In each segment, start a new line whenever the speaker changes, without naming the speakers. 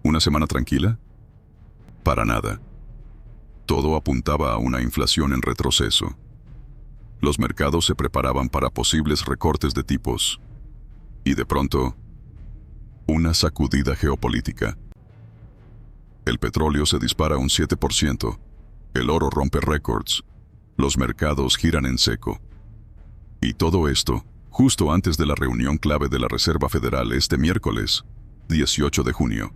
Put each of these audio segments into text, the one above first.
¿Una semana tranquila? Para nada. Todo apuntaba a una inflación en retroceso. Los mercados se preparaban para posibles recortes de tipos. Y de pronto, una sacudida geopolítica. El petróleo se dispara un 7%, el oro rompe récords, los mercados giran en seco. Y todo esto, justo antes de la reunión clave de la Reserva Federal este miércoles, 18 de junio.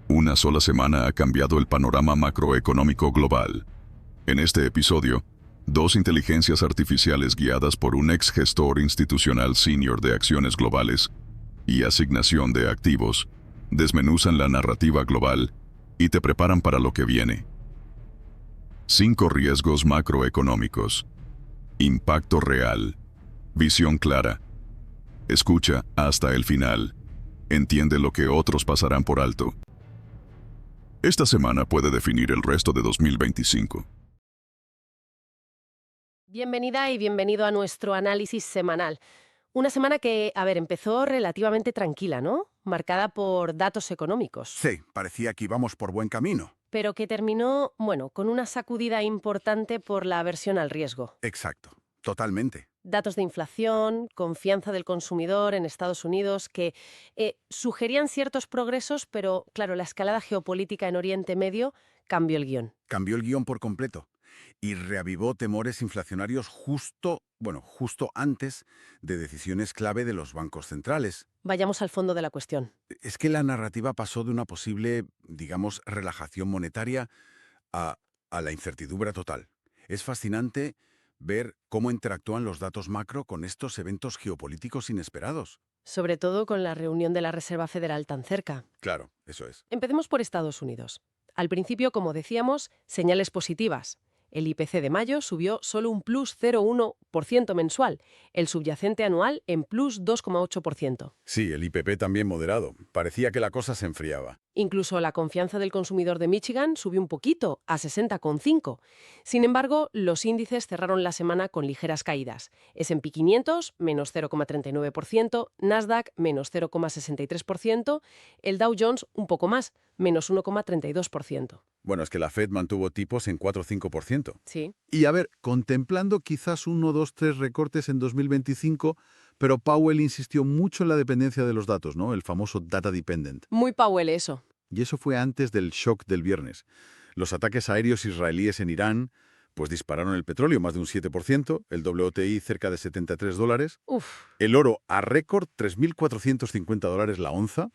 Una sola semana ha cambiado el panorama macroeconómico global. En este episodio, dos inteligencias artificiales guiadas por un ex gestor institucional senior de acciones globales y asignación de activos, desmenuzan la narrativa global y te preparan para lo que viene. 5 riesgos macroeconómicos. Impacto real. Visión clara. Escucha hasta el final. Entiende lo que otros pasarán por alto. Esta semana puede definir el resto de 2025.
Bienvenida y bienvenido a nuestro análisis semanal. Una semana que, empezó relativamente tranquila, ¿no? Marcada por datos económicos.
Sí, parecía que íbamos por buen camino.
Pero que terminó, con una sacudida importante por la aversión al riesgo.
Exacto, totalmente.
Datos de inflación, confianza del consumidor en Estados Unidos, que sugerían ciertos progresos, pero, claro, la escalada geopolítica en Oriente Medio cambió el guión.
Cambió el guión por completo y reavivó temores inflacionarios justo antes de decisiones clave de los bancos centrales.
Vayamos al fondo de la cuestión.
Es que la narrativa pasó de una posible, digamos, relajación monetaria a, a la incertidumbre total. Es fascinante ver cómo interactúan los datos macro con estos eventos geopolíticos inesperados.
Sobre todo con la reunión de la Reserva Federal tan cerca.
Claro, eso es.
Empecemos por Estados Unidos. Al principio, como decíamos, señales positivas. El IPC de mayo subió solo un plus 0,1% mensual, el subyacente anual en plus 2,8%.
Sí, el IPP también moderado. Parecía que la cosa se enfriaba.
Incluso la confianza del consumidor de Michigan subió un poquito, a 60,5. Sin embargo, los índices cerraron la semana con ligeras caídas. S&P 500, menos 0,39%, Nasdaq, menos 0,63%, el Dow Jones un poco más, menos 1,32%.
Bueno, es que la Fed mantuvo tipos en 4 o 5%.
Sí.
Y a ver, contemplando quizás 1, 2, 3 recortes en 2025, pero Powell insistió mucho en la dependencia de los datos, ¿no? El famoso data dependent.
Muy Powell eso.
Y eso fue antes del shock del viernes. Los ataques aéreos israelíes en Irán pues dispararon el petróleo más de un 7%, el WTI cerca de $73,
Uf.
el oro a récord $3.450 la onza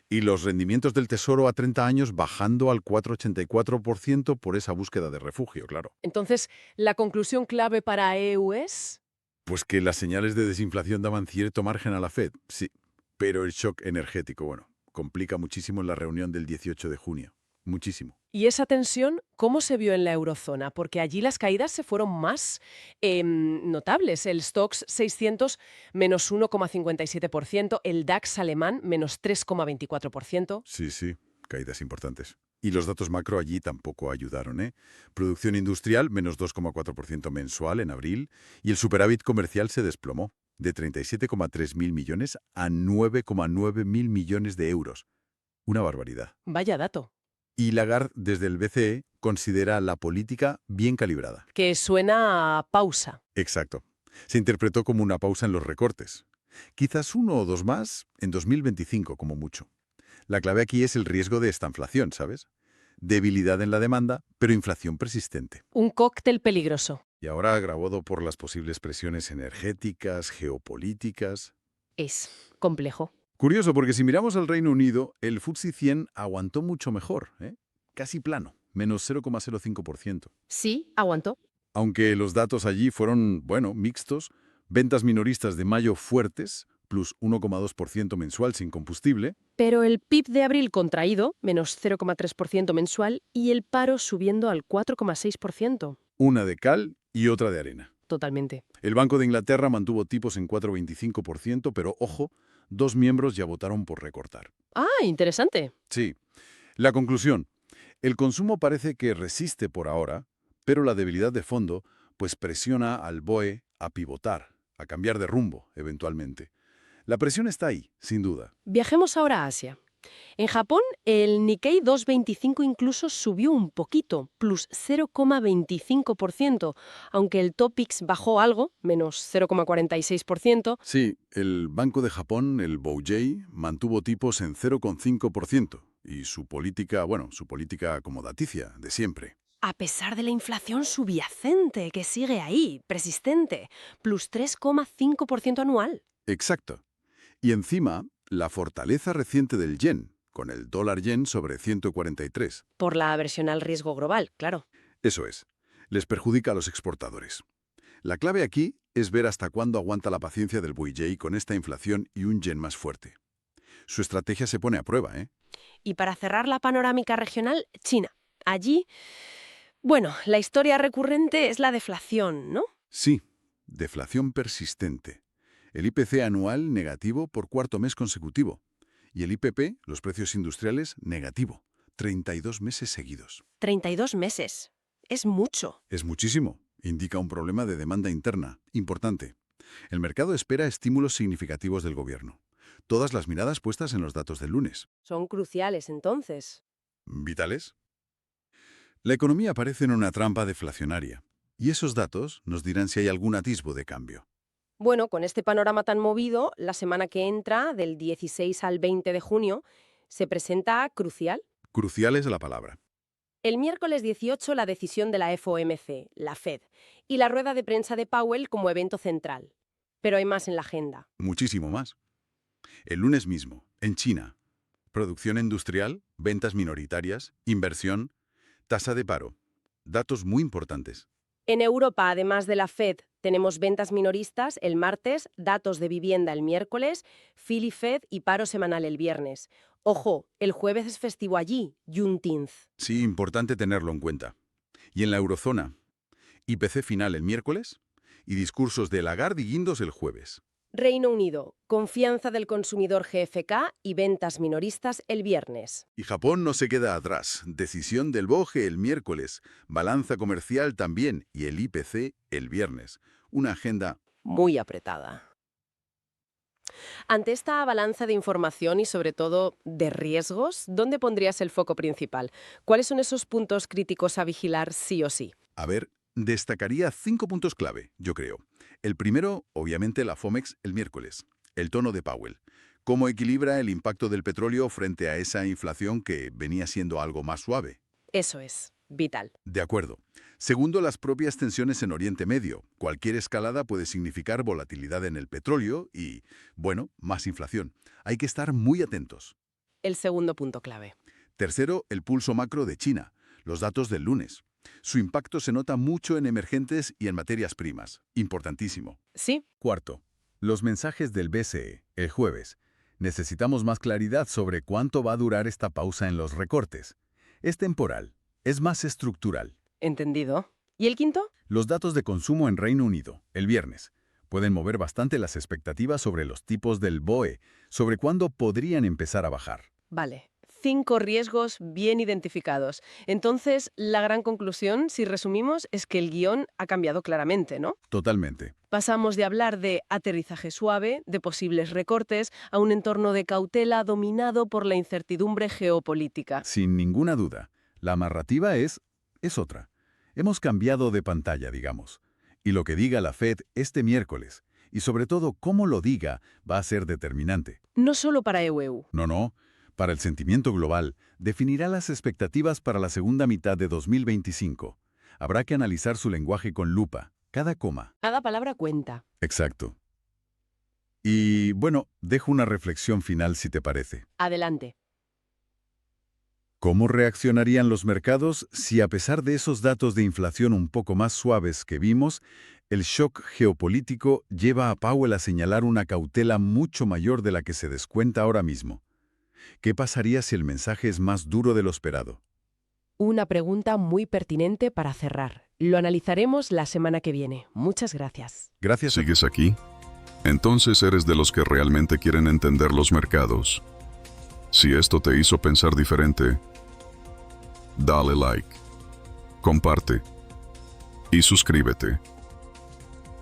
y los rendimientos del tesoro a 30 años bajando al 4,84% por esa búsqueda de refugio, claro.
Entonces, ¿la conclusión clave para EU es?
Pues que las señales de desinflación daban cierto margen a la Fed, sí, pero el shock energético, bueno, complica muchísimo en la reunión del 18 de junio. Muchísimo.
¿Y esa tensión cómo se vio en la eurozona? Porque allí las caídas se fueron más notables. El Stoxx 600 menos 1,57%, el DAX alemán menos 3,24%.
Sí, caídas importantes. Y los datos macro allí tampoco ayudaron, ¿eh? Producción industrial menos 2,4% mensual en abril y el superávit comercial se desplomó de 37,3 mil millones a 9,9 mil millones de euros. Una barbaridad.
Vaya dato.
Y Lagarde, desde el BCE, considera la política bien calibrada.
Que suena a pausa.
Exacto. Se interpretó como una pausa en los recortes. Quizás 1 o 2 más en 2025, como mucho. La clave aquí es el riesgo de estanflación, ¿sabes? Debilidad en la demanda, pero inflación persistente.
Un cóctel peligroso.
Y ahora agravado por las posibles presiones energéticas, geopolíticas.
Es complejo.
Curioso, porque si miramos al Reino Unido, el FTSE 100 aguantó mucho mejor, ¿eh? Casi plano, menos 0,05%.
Sí, aguantó.
Aunque los datos allí fueron, mixtos, ventas minoristas de mayo fuertes, plus 1,2% mensual sin combustible.
Pero el PIB de abril contraído, menos 0,3% mensual, y el paro subiendo al 4,6%.
Una de cal y otra de arena.
Totalmente.
El Banco de Inglaterra mantuvo tipos en 4,25%, pero ojo, 2 miembros ya votaron por recortar.
Ah, interesante.
Sí. La conclusión. El consumo parece que resiste por ahora, pero la debilidad de fondo pues presiona al BOE a pivotar, a cambiar de rumbo, eventualmente. La presión está ahí, sin duda.
Viajemos ahora a Asia. En Japón, el Nikkei 225 incluso subió un poquito, plus 0,25%, aunque el Topix bajó algo, menos 0,46%.
Sí, el Banco de Japón, el BOJ, mantuvo tipos en 0,5% y su política acomodaticia de siempre.
A pesar de la inflación subyacente, que sigue ahí, persistente, plus 3,5% anual.
Exacto. Y encima, la fortaleza reciente del yen, con el dólar yen sobre 143.
Por la aversión al riesgo global, claro.
Eso es, les perjudica a los exportadores. La clave aquí es ver hasta cuándo aguanta la paciencia del BOJ con esta inflación y un yen más fuerte. Su estrategia se pone a prueba, ¿eh?
Y para cerrar la panorámica regional, China. Allí, bueno, la historia recurrente es la deflación, ¿no?
Sí, deflación persistente. El IPC anual negativo por cuarto mes consecutivo. Y el IPP, los precios industriales, negativo. 32 meses seguidos.
32 meses. Es mucho.
Es muchísimo. Indica un problema de demanda interna, importante. El mercado espera estímulos significativos del gobierno. Todas las miradas puestas en los datos del lunes.
Son cruciales, entonces.
¿Vitales? La economía parece en una trampa deflacionaria. Y esos datos nos dirán si hay algún atisbo de cambio.
Bueno, con este panorama tan movido, la semana que entra, del 16 al 20 de junio, se presenta crucial.
Crucial es la palabra.
El miércoles 18, la decisión de la FOMC, la Fed, y la rueda de prensa de Powell como evento central. Pero hay más en la agenda.
Muchísimo más. El lunes mismo, en China, producción industrial, ventas minoritarias, inversión, tasa de paro. Datos muy importantes.
En Europa, además de la Fed, tenemos ventas minoristas el martes, datos de vivienda el miércoles, Philly Fed y paro semanal el viernes. Ojo, el jueves es festivo allí, Juneteenth.
Sí, importante tenerlo en cuenta. Y en la eurozona, IPC final el miércoles y discursos de Lagarde y Guindos el jueves.
Reino Unido, confianza del consumidor GfK y ventas minoristas el viernes.
Y Japón no se queda atrás. Decisión del BOJE el miércoles, balanza comercial también y el IPC el viernes. Una agenda
muy apretada. Ante esta balanza de información y sobre todo de riesgos, ¿dónde pondrías el foco principal? ¿Cuáles son esos puntos críticos a vigilar sí o sí?
A ver, destacaría 5 puntos clave, yo creo. El primero, obviamente, la FOMEX el miércoles. El tono de Powell. ¿Cómo equilibra el impacto del petróleo frente a esa inflación que venía siendo algo más suave?
Eso es, vital.
De acuerdo. Segundo, las propias tensiones en Oriente Medio. Cualquier escalada puede significar volatilidad en el petróleo y, bueno, más inflación. Hay que estar muy atentos.
El segundo punto clave.
Tercero, el pulso macro de China. Los datos del lunes. Su impacto se nota mucho en emergentes y en materias primas. Importantísimo.
Sí.
Cuarto, los mensajes del BCE, el jueves. Necesitamos más claridad sobre cuánto va a durar esta pausa en los recortes. Es temporal, es más estructural.
Entendido. ¿Y el quinto?
Los datos de consumo en Reino Unido, el viernes. Pueden mover bastante las expectativas sobre los tipos del BOE, sobre cuándo podrían empezar a bajar.
Vale. 5 riesgos bien identificados. Entonces, la gran conclusión, si resumimos, es que el guión ha cambiado claramente, ¿no?
Totalmente.
Pasamos de hablar de aterrizaje suave, de posibles recortes, a un entorno de cautela dominado por la incertidumbre geopolítica.
Sin ninguna duda. La narrativa es otra. Hemos cambiado de pantalla, digamos. Y lo que diga la Fed este miércoles, y sobre todo cómo lo diga, va a ser determinante.
No solo para EUEU.
No. Para el sentimiento global, definirá las expectativas para la segunda mitad de 2025. Habrá que analizar su lenguaje con lupa, cada coma.
Cada palabra cuenta.
Exacto. Y, bueno, dejo una reflexión final si te parece.
Adelante.
¿Cómo reaccionarían los mercados si, a pesar de esos datos de inflación un poco más suaves que vimos, el shock geopolítico lleva a Powell a señalar una cautela mucho mayor de la que se descuenta ahora mismo? ¿Qué pasaría si el mensaje es más duro de lo esperado?
Una pregunta muy pertinente para cerrar. Lo analizaremos la semana que viene. Muchas gracias.
Gracias.
¿Sigues aquí? Entonces eres de los que realmente quieren entender los mercados. Si esto te hizo pensar diferente, dale like, comparte y suscríbete.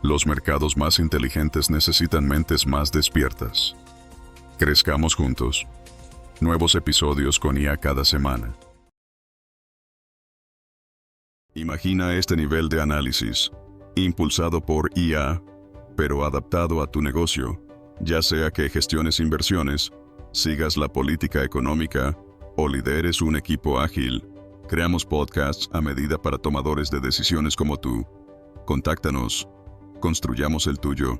Los mercados más inteligentes necesitan mentes más despiertas. Crezcamos juntos. Nuevos episodios con IA cada semana. Imagina este nivel de análisis, impulsado por IA, pero adaptado a tu negocio, ya sea que gestiones inversiones, sigas la política económica o lideres un equipo ágil. Creamos podcasts a medida para tomadores de decisiones como tú. Contáctanos, construyamos el tuyo.